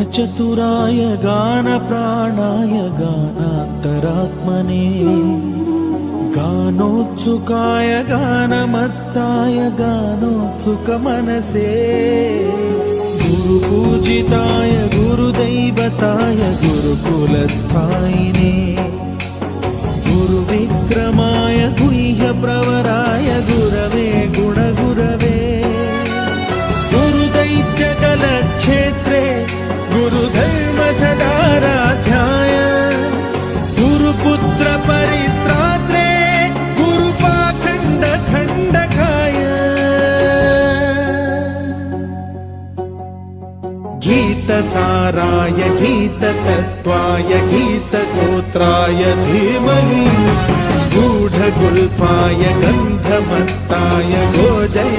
गानचतुराय गानप्राणाय गानान्तरात्मने गानोत्सुकाय गानमत्ताय गानोत्सुकमनसे गुरुपूजिताय गुरुदैवताय गुरुकुलस्थायिने गुरुविक्रमाय गुह्यप्रवराय गुरवे गुणगुरवे गुरुदैत्यकलक्षेत्रे गुरुधर्मसदाराध्याय गुरुपुत्र परित्रात्रे गुरुपाखण्डखण्डकाय गीतसाराय गीततत्त्वाय गीतगोत्राय धीमहि गूढगुल्फाय गन्धमत्ताय गोजय